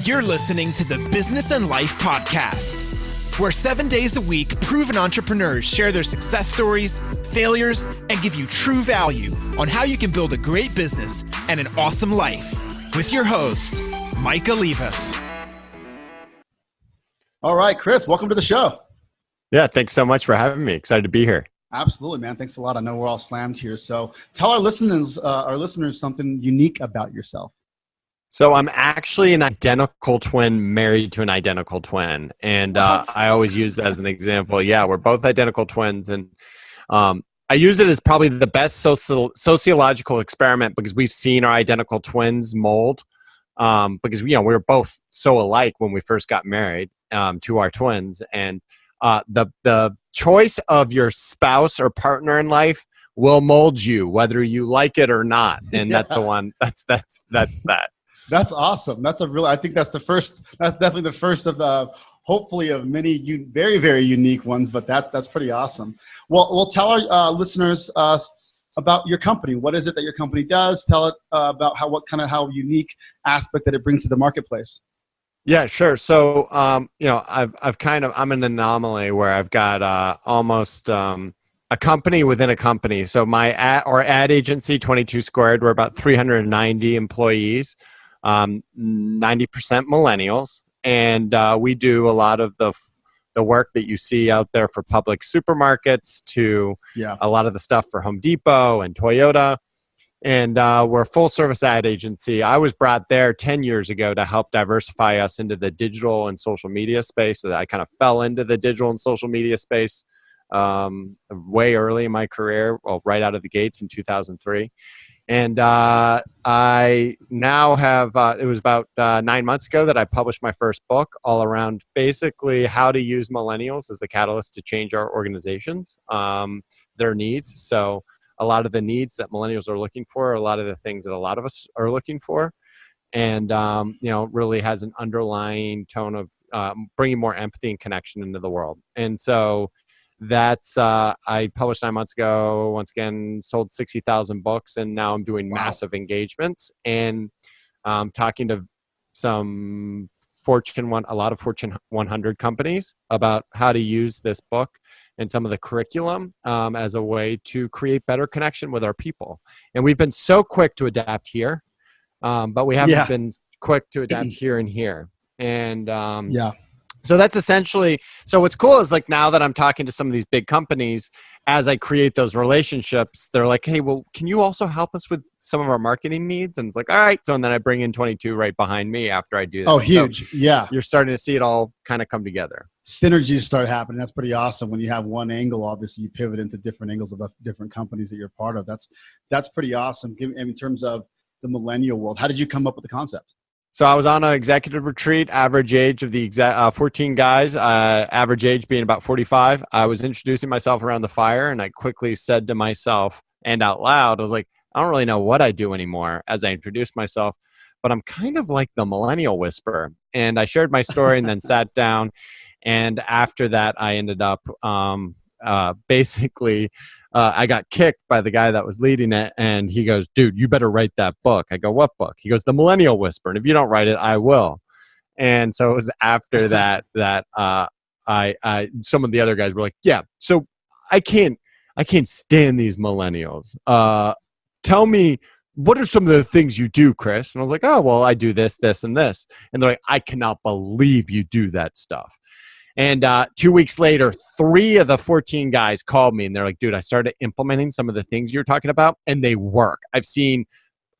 You're listening to the Business and Life Podcast, where 7 days a week, proven entrepreneurs share their success stories, failures, and give you true value on how you can build a great business and an awesome life. With your host, Mike Olivas. All right, Chris, welcome to the show. Yeah, thanks so much for having me. Excited to be here. Absolutely, man. Thanks a lot. I know we're all slammed here. So tell our listeners something unique about yourself. So I'm actually an identical twin married to an identical twin. And I always use that as an example. Yeah, we're both identical twins. And I use it as probably the best sociological experiment because we've seen our identical twins mold. Because, we were both so alike when we first got married to our twins. And the choice of your spouse or partner in life will mold you, whether you like it or not. And that's the one. That's that. That's awesome. I think that's definitely the first of the, hopefully of many very, very unique ones, but that's pretty awesome. Well, we'll tell our listeners about your company. What is it that your company does? Tell it about how unique aspect that it brings to the marketplace. Yeah, sure. So, I'm an anomaly where I've got almost a company within a company. So my ad agency, 22 Squared, we're about 390 employees. 90% millennials, and we do a lot of the work that you see out there for public supermarkets to a lot of the stuff for Home Depot and Toyota. And we're a full service ad agency. I was brought there 10 years ago to help diversify us into the digital and social media space. So I kind of fell into the digital and social media space way early in my career, right out of the gates in 2003. And I now have, it was about 9 months ago that I published my first book all around basically how to use millennials as the catalyst to change our organizations, their needs. So a lot of the needs that millennials are looking for are a lot of the things that a lot of us are looking for. And, really has an underlying tone of bringing more empathy and connection into the world. And so that's I published 9 months ago. Once again, sold 60,000 books, and now I'm doing massive engagements and talking to a lot of Fortune 100 companies about how to use this book and some of the curriculum as a way to create better connection with our people. And we've been so quick to adapt here, but we haven't been quick to adapt here and here. And so that's essentially, so what's cool is like now that I'm talking to some of these big companies, as I create those relationships, they're like, hey, well, can you also help us with some of our marketing needs? And it's like, all right. So, and then I bring in 22 right behind me after I do that. Oh, huge. So you're starting to see it all kind of come together. Synergies start happening. That's pretty awesome. When you have one angle, obviously you pivot into different angles of different companies that you're part of. That's pretty awesome. In terms of the millennial world, how did you come up with the concept? So I was on an executive retreat, average age of the 14 guys, average age being about 45. I was introducing myself around the fire, and I quickly said to myself and out loud, I was like, I don't really know what I do anymore as I introduced myself, but I'm kind of like the Millennial Whisperer. And I shared my story and then sat down. And after that, I ended up I got kicked by the guy that was leading it, and he goes, dude, you better write that book. I go, what book? He goes, The Millennial Whisperer. And if you don't write it, I will. And so it was after that some of the other guys were like, yeah, so I can't stand these millennials. Tell me, what are some of the things you do, Chris? And I was like, oh, well, I do this, this, and this. And they're like, I cannot believe you do that stuff. And 2 weeks later, 3 of the 14 guys called me and they're like, dude, I started implementing some of the things you're talking about and they work. I've seen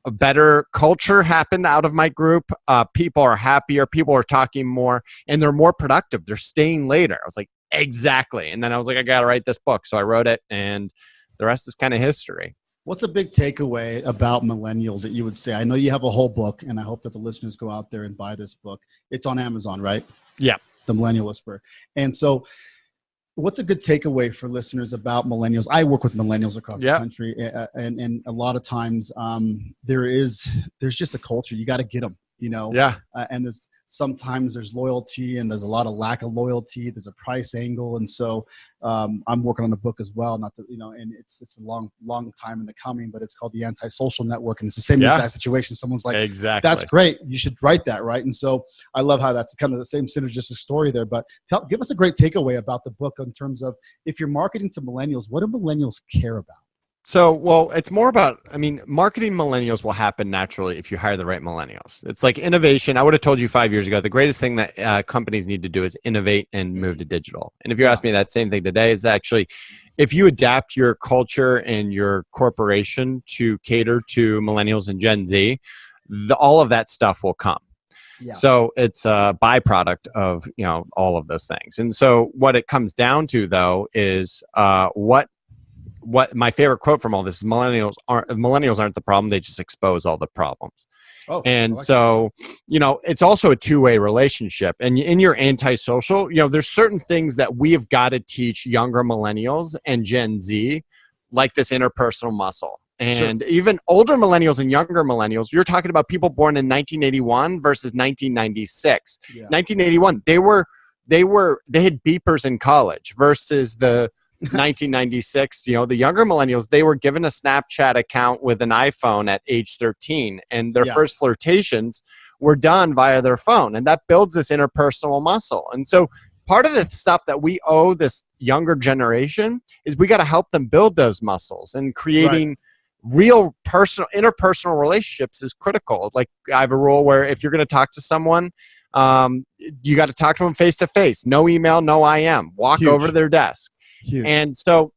a better culture happen out of my group. People are happier. People are talking more and they're more productive. They're staying later. I was like, exactly. And then I was like, I got to write this book. So I wrote it and the rest is kind of history. What's a big takeaway about millennials that you would say? I know you have a whole book and I hope that the listeners go out there and buy this book. It's on Amazon, right? Yeah. The Millennial Whisperer. And so what's a good takeaway for listeners about millennials? I work with millennials across the country, and a lot of times there's just a culture. You got to get them. And sometimes there's loyalty and there's a lot of lack of loyalty. There's a price angle. And so I'm working on a book as well, and it's a long time in the coming, but it's called The Antisocial Network. And it's the same exact situation. Someone's like, exactly, that's great, you should write that. Right. And so I love how that's kind of the same synergistic story there, but give us a great takeaway about the book in terms of, if you're marketing to millennials, what do millennials care about? So, well, it's more about, marketing millennials will happen naturally if you hire the right millennials. It's like innovation. I would have told you 5 years ago, the greatest thing that companies need to do is innovate and move to digital. And if you ask me that same thing today, is actually, if you adapt your culture and your corporation to cater to millennials and Gen Z, all of that stuff will come. Yeah. So it's a byproduct of, all of those things. And so what it comes down to, though, is what my favorite quote from all this is, millennials aren't the problem, they just expose all the problems. And so it's also a two-way relationship. And in your antisocial, there's certain things that we have got to teach younger millennials and Gen Z, like this interpersonal muscle. And even older millennials and younger millennials, you're talking about people born in 1981 versus 1996. 1981, they had beepers in college versus the 1996, the younger millennials, they were given a Snapchat account with an iPhone at age 13, and their first flirtations were done via their phone, and that builds this interpersonal muscle. And so part of the stuff that we owe this younger generation is we got to help them build those muscles, and creating real interpersonal relationships is critical. Like, I have a rule where if you're going to talk to someone, you got to talk to them face to face, no email, no IM, walk over to their desk. Huge. And so,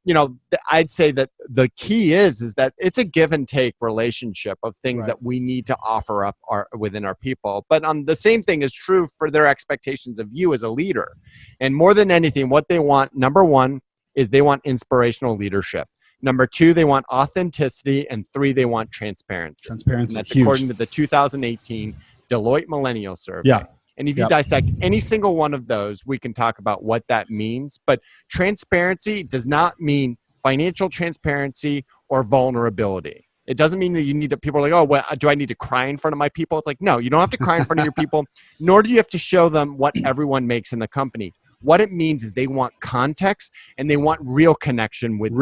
I'd say that the key is that it's a give and take relationship of things that we need to offer up within our people. But the same thing is true for their expectations of you as a leader. And more than anything, what they want, number one, is they want inspirational leadership. Number two, they want authenticity. And three, they want transparency. And that's huge. According to the 2018 Deloitte Millennial Survey. Yeah. And if you dissect any single one of those, we can talk about what that means. But transparency does not mean financial transparency or vulnerability. It doesn't mean that you need to, people are like, oh, well, do I need to cry in front of my people? It's like, no, you don't have to cry in front of your people, nor do you have to show them what everyone makes in the company. What it means is they want context, and they want real connection with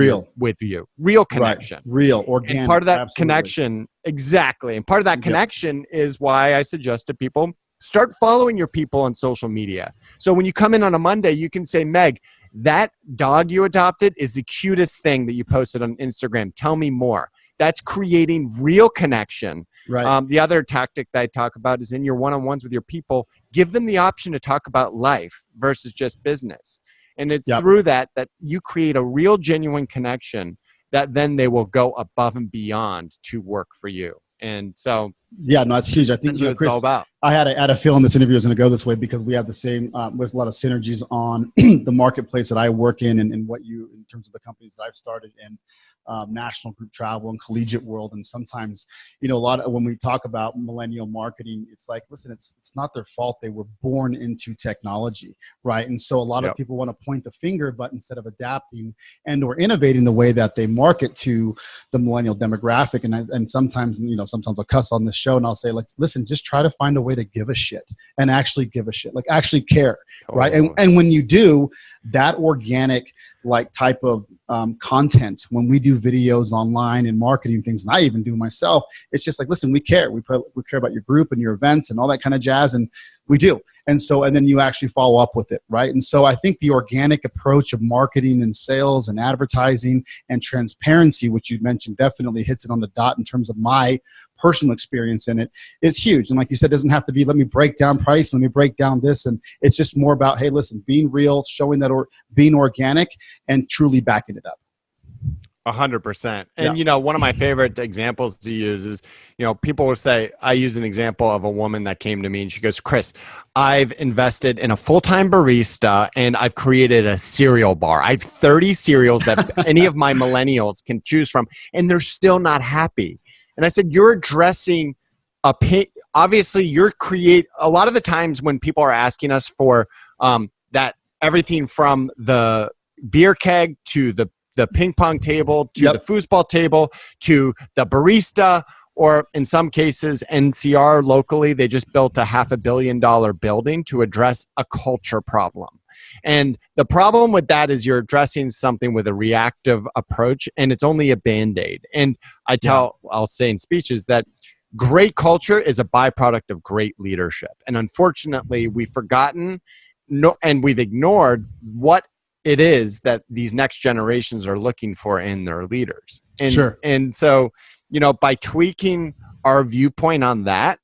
you. Real connection. Right. Real, organic. And part of that connection, exactly. And part of that connection is why I suggest to people, start following your people on social media. So when you come in on a Monday, you can say, Meg, that dog you adopted is the cutest thing that you posted on Instagram. Tell me more. That's creating real connection. Right. The other tactic that I talk about is in your one-on-ones with your people, give them the option to talk about life versus just business. And it's through that you create a real, genuine connection that then they will go above and beyond to work for you. And so, yeah, no, that's huge. I think Chris, it's all about. I had a feeling this interview was going to go this way because we have the same, with a lot of synergies on the marketplace that I work in, and what in terms of the companies that I've started in, national group travel and collegiate world. And sometimes, a lot of, when we talk about millennial marketing, it's like, listen, it's not their fault. They were born into technology, right? And so a lot of people want to point the finger, but instead of adapting and or innovating the way that they market to the millennial demographic, and sometimes, sometimes I'll cuss on this show and I'll say, like, listen, just try to find a way to give a shit and actually give a shit, like actually care, right? And when you do that organic, like, type of content, when we do videos online and marketing things, and I even do myself, it's just like, listen, we care. We care about your group and your events and all that kind of jazz, and we do. And so, and then you actually follow up with it, right? And so I think the organic approach of marketing and sales and advertising and transparency, which you mentioned, definitely hits it on the dot in terms of my personal experience in it, is huge. And like you said, it doesn't have to be, let me break down price, let me break down this. And it's just more about, hey, listen, being real, showing that, or being organic, and truly backing it up. 100%. And, one of my favorite examples to use is, people will say, I use an example of a woman that came to me and she goes, Chris, I've invested in a full-time barista and I've created a cereal bar. I have 30 cereals that any of my millennials can choose from, and they're still not happy. And I said, you're addressing obviously a lot of the times when people are asking us for that, everything from the beer keg to the ping pong table to the foosball table to the barista or in some cases, NCR locally, they just built a $500 million building to address a culture problem. And the problem with that is you're addressing something with a reactive approach, and it's only a Band-Aid. And I'll say in speeches that great culture is a byproduct of great leadership. And unfortunately, we've forgotten and we've ignored what it is that these next generations are looking for in their leaders. And, Sure. And so, by tweaking our viewpoint on that,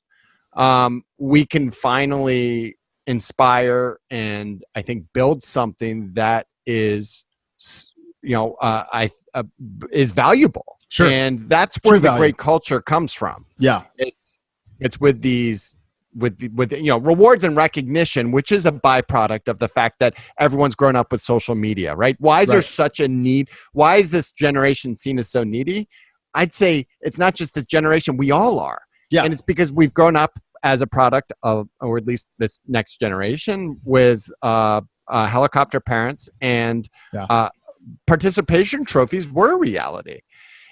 we can finally inspire and I think build something that is, is valuable. Sure. And that's where the great culture comes from. Yeah. It's with these, with rewards and recognition, which is a byproduct of the fact that everyone's grown up with social media, right? Why is there such a need? Why is this generation seen as so needy? I'd say it's not just this generation, we all are. Yeah. And it's because we've grown up as a product of, or at least this next generation, with helicopter parents, and participation trophies were a reality.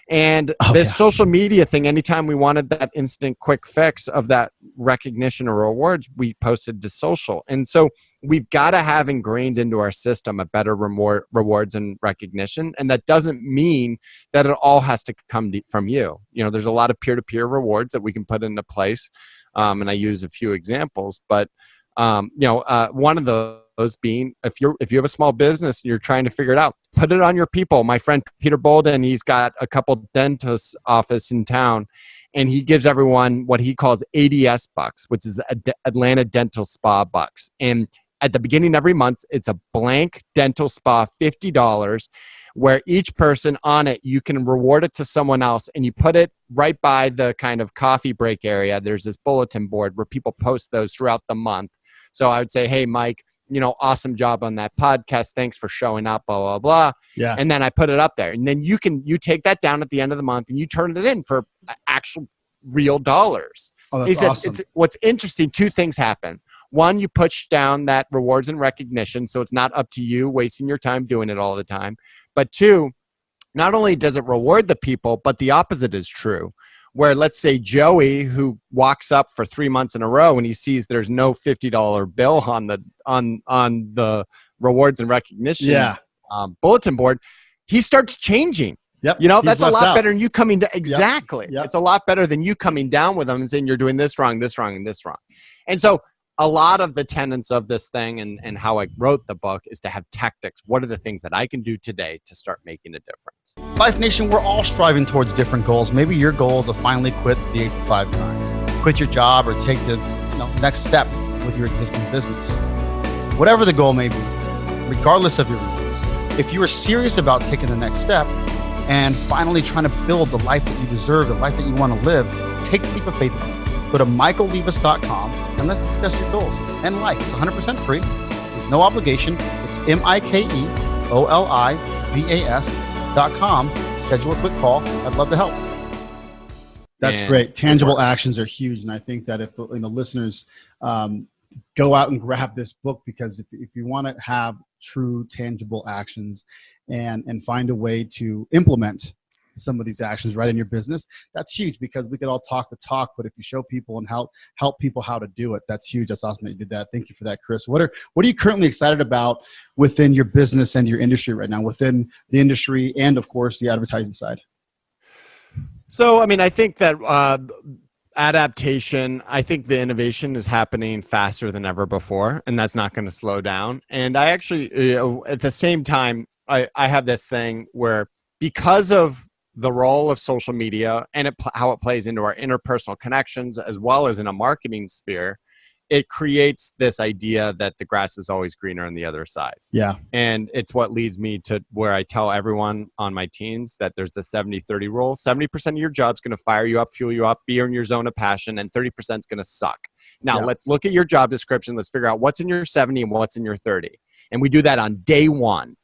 And social media thing, anytime we wanted that instant quick fix of that recognition or rewards, we posted to social. And so we've got to have ingrained into our system a better rewards and recognition. And that doesn't mean that it all has to come from you. There's a lot of peer-to-peer rewards that we can put into place. And I use a few examples, but one of those being, if you have a small business and you're trying to figure it out, put it on your people. My friend Peter Bolden, he's got a couple dentist office in town, and he gives everyone what he calls ADS bucks, which is Atlanta Dental Spa bucks. And at the beginning of every month, it's a blank dental spa, $50, where each person on it, you can reward it to someone else, and you put it right by the kind of coffee break area. There's this bulletin board where people post those throughout the month. So I would say, hey, Mike, awesome job on that podcast. Thanks for showing up, blah, blah, blah. Yeah. And then I put it up there. And then you take that down at the end of the month and you turn it in for actual real dollars. Oh, that's awesome. What's interesting, two things happen. One, you push down that rewards and recognition, so it's not up to you wasting your time doing it all the time. But two, not only does it reward the people, but the opposite is true. Where, let's say, Joey, who walks up for 3 months in a row and he sees there's no $50 bill on the rewards and recognition bulletin board, he starts changing. Yep. That's a lot better than you coming to exactly. Yep. It's a lot better than you coming down with them and saying you're doing this wrong, this wrong, and this wrong. And so a lot of the tenets of this thing and how I wrote the book is to have tactics. What are the things that I can do today to start making a difference? Life Nation, we're all striving towards different goals. Maybe your goal is to finally quit the 8 to 5 grind, quit your job, or take the next step with your existing business. Whatever the goal may be, regardless of your reasons, if you are serious about taking the next step and finally trying to build the life that you deserve, the life that you want to live, take the leap of faith with me. Go to michaellevis.com and let's discuss your goals and life. It's 100% free, with no obligation. It's michaellevis.com. Schedule a quick call. I'd love to help. That's great. Tangible actions are huge, and I think that if listeners go out and grab this book, because if you want to have true tangible actions and find a way to implement some of these actions right in your business, that's huge, because we could all talk the talk, but if you show people and help people how to do it, that's huge. That's awesome that you did that. Thank you for that, Chris. What are you currently excited about within your business and your industry right now, within the industry and, of course, the advertising side? So, I think that adaptation, I think the innovation is happening faster than ever before, and that's not going to slow down. And I actually, at the same time, I have this thing where, because of the role of social media and how it plays into our interpersonal connections, as well as in a marketing sphere, it creates this idea that the grass is always greener on the other side. Yeah. And it's what leads me to where I tell everyone on my teams that there's the 70-30 rule. 70% of your job's going to fire you up, fuel you up, be in your zone of passion, and 30% is going to suck. Now, let's look at your job description. Let's figure out what's in your 70 and what's in your 30. And we do that on day one.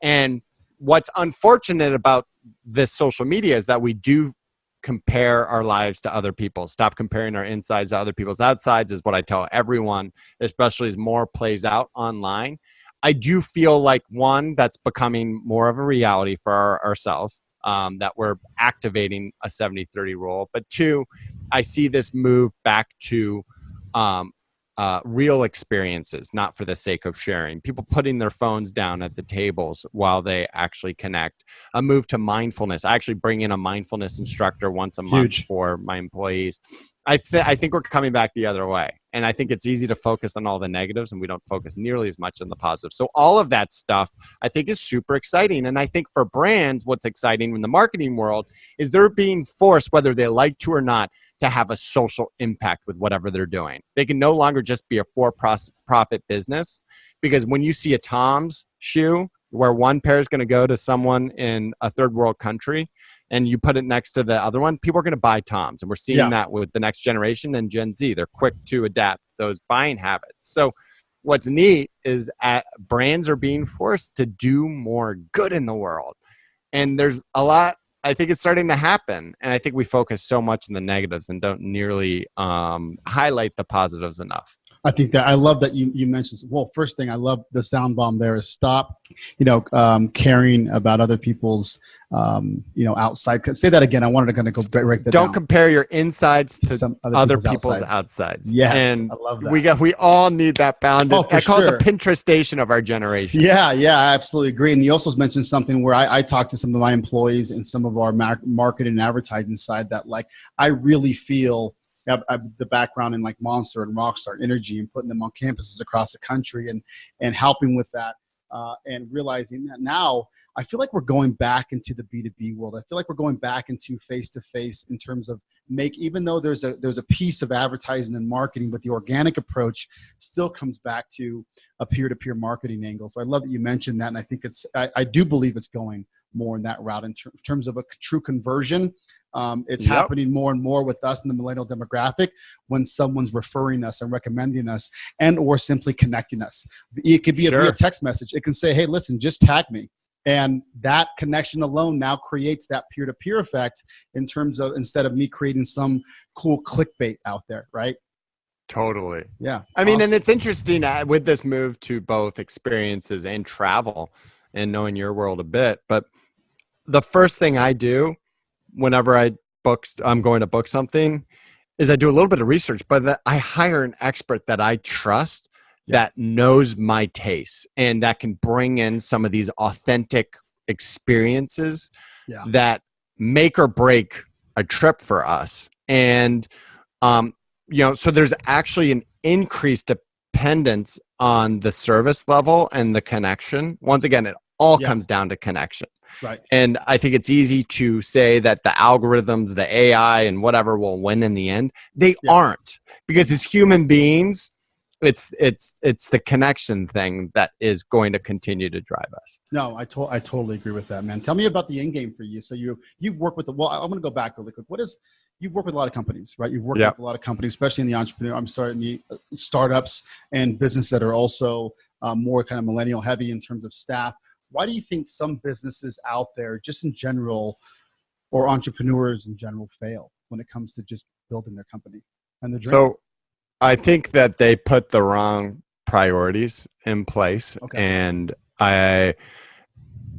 And what's unfortunate about this social media is that we do compare our lives to other people. Stop comparing our insides to other people's outsides is what I tell everyone, especially as more plays out online. I do feel like, one, that's becoming more of a reality for ourselves. that we're activating a 70-30 rule. But two, I see this move back to real experiences, not for the sake of sharing. People putting their phones down at the tables while they actually connect. A move to mindfulness. I actually bring in a mindfulness instructor once a month for my employees. I think we're coming back the other way. And I think it's easy to focus on all the negatives and we don't focus nearly as much on the positive. So all of that stuff I think is super exciting. And I think for brands, what's exciting in the marketing world is they're being forced, whether they like to or not, to have a social impact with whatever they're doing. They can no longer just be a for-profit business, because when you see a Tom's shoe where one pair is going to go to someone in a third world country and you put it next to the other one, people are going to buy Tom's. And we're seeing that with the next generation and Gen Z. They're quick to adapt those buying habits. So what's neat is brands are being forced to do more good in the world. And there's a lot, I think it's starting to happen. And I think we focus so much on the negatives and don't nearly highlight the positives enough. I think that I love that you mentioned. Well, first thing I love the sound bomb there is stop, caring about other people's, outside. Say that again. I wanted to kind of go break that down. Don't compare your insides to some other people's outsides. Yes, and I love that. We all need that bounded. Oh, I call it the Pinterestation of our generation. Yeah, I absolutely agree. And you also mentioned something where I talked to some of my employees and some of our marketing and advertising side that I really feel the background in Monster and Rockstar Energy and putting them on campuses across the country and helping with that and realizing that now I feel like we're going back into the B2B world. I feel like we're going back into face-to-face in terms of even though there's a piece of advertising and marketing, but the organic approach still comes back to a peer-to-peer marketing angle. So I love that you mentioned that. And I think I do believe it's going more in that route in terms of a true conversion. It's happening more and more with us in the millennial demographic when someone's referring us and recommending us and or simply connecting us. It could be via text message. It can say, hey, listen, just tag me. And that connection alone now creates that peer-to-peer effect in terms of instead of me creating some cool clickbait out there, right? Totally. Yeah. I mean, and it's interesting with this move to both experiences and travel and knowing your world a bit. But the first thing I do whenever I'm going to book something is I do a little bit of research, but I hire an expert that I trust that knows my tastes and that can bring in some of these authentic experiences that make or break a trip for us. And, so there's actually an increased dependence on the service level and the connection. Once again, it all comes down to connection. Right. And I think it's easy to say that the algorithms, the AI and whatever will win in the end. They aren't, because as human beings, it's the connection thing that is going to continue to drive us. No, I totally agree with that, man. Tell me about the end game for you. So you've worked with I'm going to go back really quick. You've worked with a lot of companies, right? You've worked with a lot of companies, especially in the in the startups and business that are also more kind of millennial heavy in terms of staff. Why do you think some businesses out there, just in general, or entrepreneurs in general, fail when it comes to just building their company and their dream? So I think that they put the wrong priorities in place. Okay. And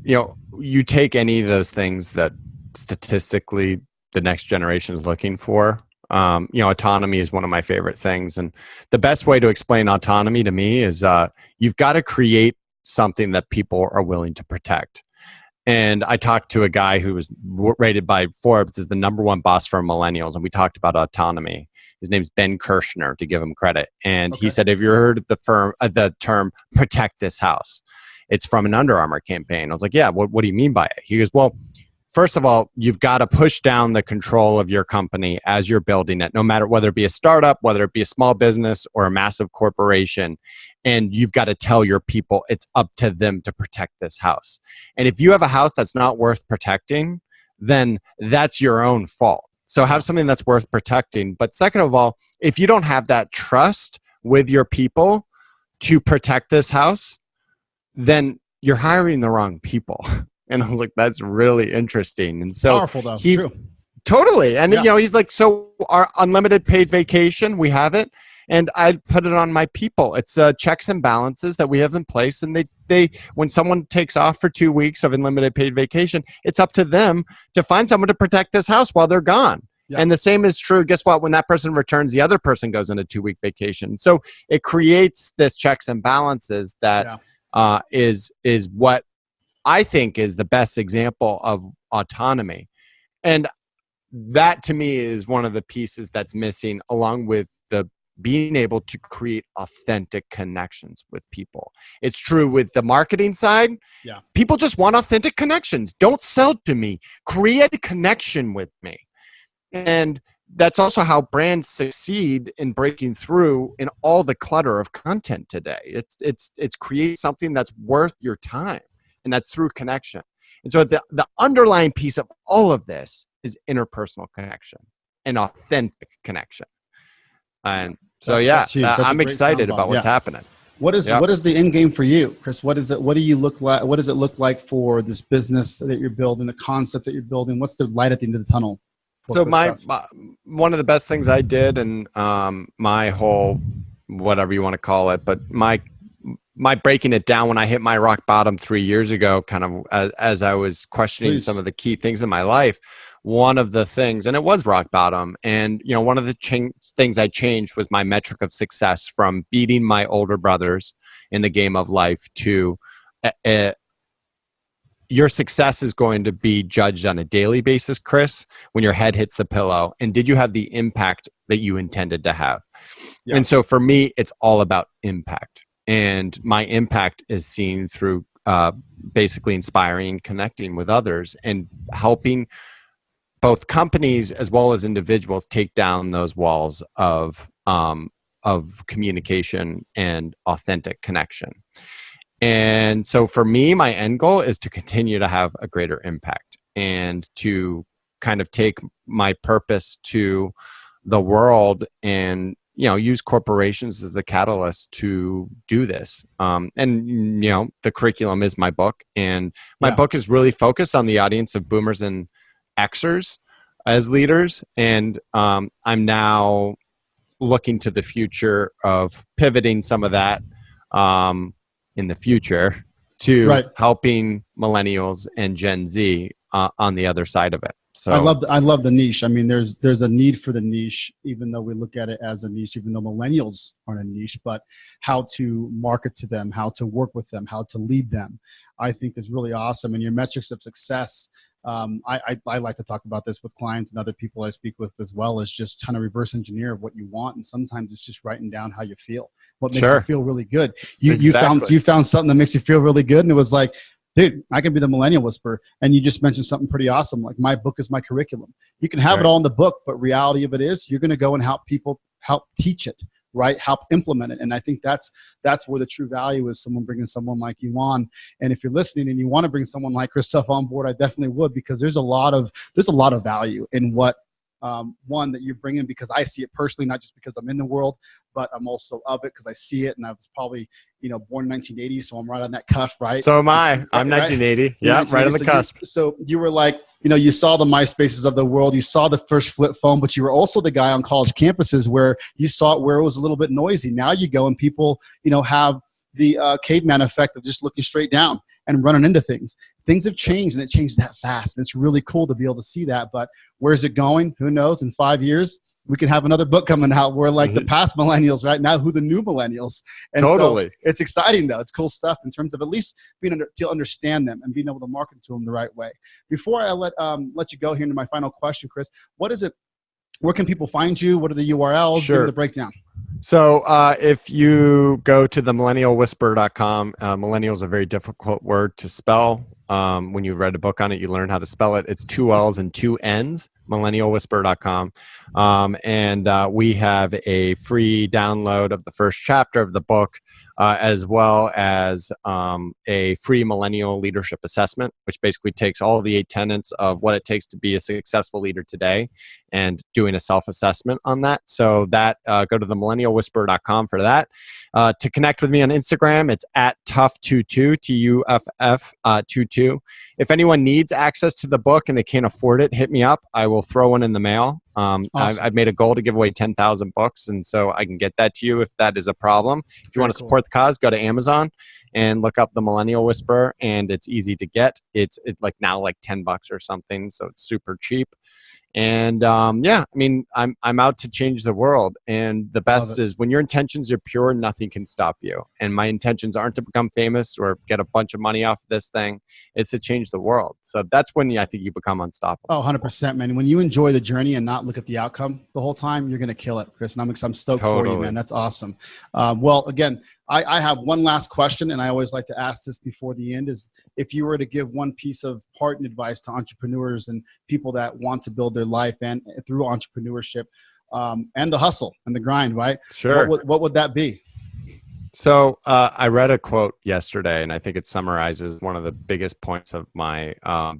you take any of those things that statistically the next generation is looking for. Autonomy is one of my favorite things. And the best way to explain autonomy to me is you've got to create something that people are willing to protect. And I talked to a guy who was rated by Forbes as the #1 boss for millennials, and we talked about autonomy. His name's Ben Kirshner, to give him credit. And he said, have you heard the term protect this house? It's from an Under Armour campaign. I was like, yeah, what do you mean by it? He goes, well, first of all, you've got to push down the control of your company as you're building it, no matter whether it be a startup, whether it be a small business or a massive corporation. And you've got to tell your people it's up to them to protect this house. And if you have a house that's not worth protecting, then that's your own fault. So have something that's worth protecting. But second of all, if you don't have that trust with your people to protect this house, then you're hiring the wrong people. And I was like, that's really interesting. And so powerful, though. True. Totally. And he's like, so our unlimited paid vacation, we have it. And I put it on my people. It's checks and balances that we have in place. And they when someone takes off for 2 weeks of unlimited paid vacation, it's up to them to find someone to protect this house while they're gone. Yeah. And the same is true. Guess what? When that person returns, the other person goes on a 2-week vacation. So it creates this checks and balances that is what I think is the best example of autonomy. And that to me is one of the pieces that's missing, along with the being able to create authentic connections with people. It's true with the marketing side. Yeah. People just want authentic connections. Don't sell to me. Create a connection with me. And that's also how brands succeed in breaking through in all the clutter of content today. It's create something that's worth your time, and that's through connection. And so the underlying piece of all of this is interpersonal connection and authentic connection. And so I'm excited about what's happening. What is the end game for you, Chris? What is it? What do you look like? What does it look like for this business that you're building, the concept that you're building? What's the light at the end of the tunnel? So one of the best things I did, and my whole, whatever you want to call it, but my breaking it down when I hit my rock bottom 3 years ago, kind of as I was questioning some of the key things in my life, one of the things, and it was rock bottom, and one of the things I changed was my metric of success from beating my older brothers in the game of life to your success is going to be judged on a daily basis, Chris, when your head hits the pillow. And did you have the impact that you intended to have? Yeah. And so for me, it's all about impact. And my impact is seen through basically inspiring, connecting with others, and helping both companies as well as individuals take down those walls of communication and authentic connection. And so for me, my end goal is to continue to have a greater impact and to kind of take my purpose to the world and, use corporations as the catalyst to do this. And, the curriculum is my book, and my book is really focused on the audience of boomers and Xers as leaders. And I'm now looking to the future of pivoting some of that in the future to helping millennials and Gen Z on the other side of it. So I love the niche. I mean, there's a need for the niche, even though we look at it as a niche, even though millennials aren't a niche, but how to market to them, how to work with them, how to lead them, I think is really awesome. And your metrics of success, I like to talk about this with clients and other people I speak with as well, is just trying to reverse engineer what you want. And sometimes it's just writing down how you feel, what makes you feel really good. You found something that makes you feel really good. And it was like, dude, I can be the Millennial Whisperer. And you just mentioned something pretty awesome. Like, my book is my curriculum. You can have it all in the book, but reality of it is you're going to go and help people, help teach it, right? Help implement it. And I think that's where the true value is, someone bringing someone like you on. And if you're listening and you want to bring someone like Chris Tuff on board, I definitely would, because there's a lot of value in what one that you're bringing, because I see it personally, not just because I'm in the world, but I'm also of it because I see it. And I was probably, born in 1980, so I'm right on that cusp, right? So am I. I'm 1980. Yeah, right on the cusp. So you were like, you saw the MySpaces of the world, you saw the first flip phone, but you were also the guy on college campuses where you saw it where it was a little bit noisy. Now you go and people, have the caveman effect of just looking straight down and running into things. Things have changed, and it changed that fast. And it's really cool to be able to see that. But where's it going? Who knows? In 5 years, we could have another book coming out. We're like the past millennials right now, who the new millennials. And totally. So it's exciting, though. It's cool stuff in terms of at least being to understand them and being able to market to them the right way. Before I let you go here into my final question, Chris, what is it? Where can people find you? What are the URLs? Sure. Give me the breakdown. So if you go to the millennialwhisperer.com, millennial is a very difficult word to spell. When you read a book on it, you learn how to spell it. It's 2 L's and 2 N's, millennialwhisperer.com. And we have a free download of the first chapter of the book, as well as a free millennial leadership assessment, which basically takes all of the 8 tenets of what it takes to be a successful leader today and doing a self-assessment on that. So that go to the millennialwhisperer.com for that. To connect with me on Instagram, it's at Tuff22, Tuff 22. too. If anyone needs access to the book and they can't afford it, hit me up. I will throw one in the mail. Awesome. I've made a goal to give away 10,000 books, and so I can get that to you if that is a problem. If you want to support the cause, go to Amazon and look up the Millennial Whisperer, and it's easy to get. It's like now like $10 or something, so it's super cheap. And yeah, I mean, I'm out to change the world. And the best is when your intentions are pure, nothing can stop you. And my intentions aren't to become famous or get a bunch of money off of this thing. It's to change the world. So that's when I think you become unstoppable. Oh, 100%, man. When you enjoy the journey and not look at the outcome the whole time, you're going to kill it, Chris. And I'm stoked for you, man. That's awesome. Well, again, I have one last question, and I always like to ask this before the end, is if you were to give one piece of parting advice to entrepreneurs and people that want to build their life and through entrepreneurship and the hustle and the grind, right? Sure. What would that be? So I read a quote yesterday, and I think it summarizes one of the biggest points of my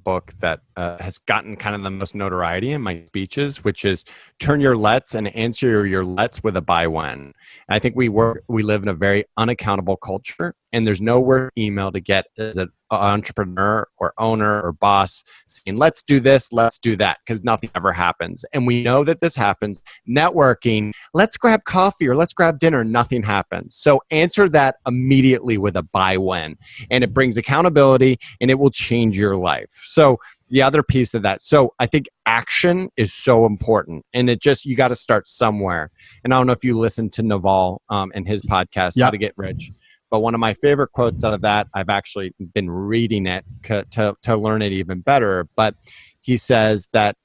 book that has gotten kind of the most notoriety in my speeches, which is turn your lets and answer your lets with a buy when. And I think we live in a very unaccountable culture, and there's no worse email to get as an entrepreneur or owner or boss saying, let's do this, let's do that, because nothing ever happens. And we know that this happens. Networking, let's grab coffee or let's grab dinner, nothing happens. So answer that immediately with a buy when, and it brings accountability and it will change your life. So the other piece of that, so I think action is so important, and you got to start somewhere. And I don't know if you listen to Naval and his podcast, How to Get Rich. But one of my favorite quotes out of that, I've actually been reading it to learn it even better. But he says that,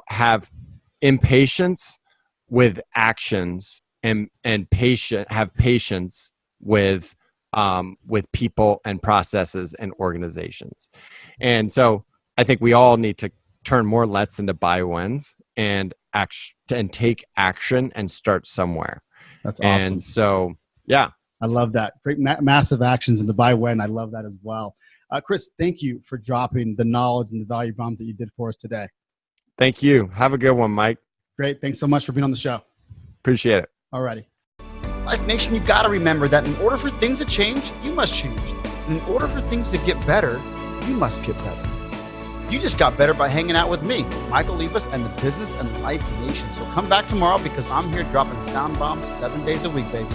have impatience with actions and have patience with people and processes and organizations. And so I think we all need to turn more lets into buy wins and take action and start somewhere. That's awesome. And so, yeah. I love that. Great massive actions and the buy when. I love that as well. Chris, thank you for dropping the knowledge and the value bombs that you did for us today. Thank you. Have a good one, Mike. Great. Thanks so much for being on the show. Appreciate it. All righty. Life Nation, you got to remember that in order for things to change, you must change. And in order for things to get better, you must get better. You just got better by hanging out with me, Michael Liebus, and the Business and Life Nation. So come back tomorrow because I'm here dropping sound bombs 7 days a week, baby.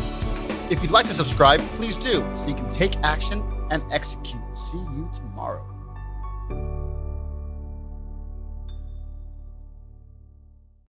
If you'd like to subscribe, please do, so you can take action and execute. See you tomorrow.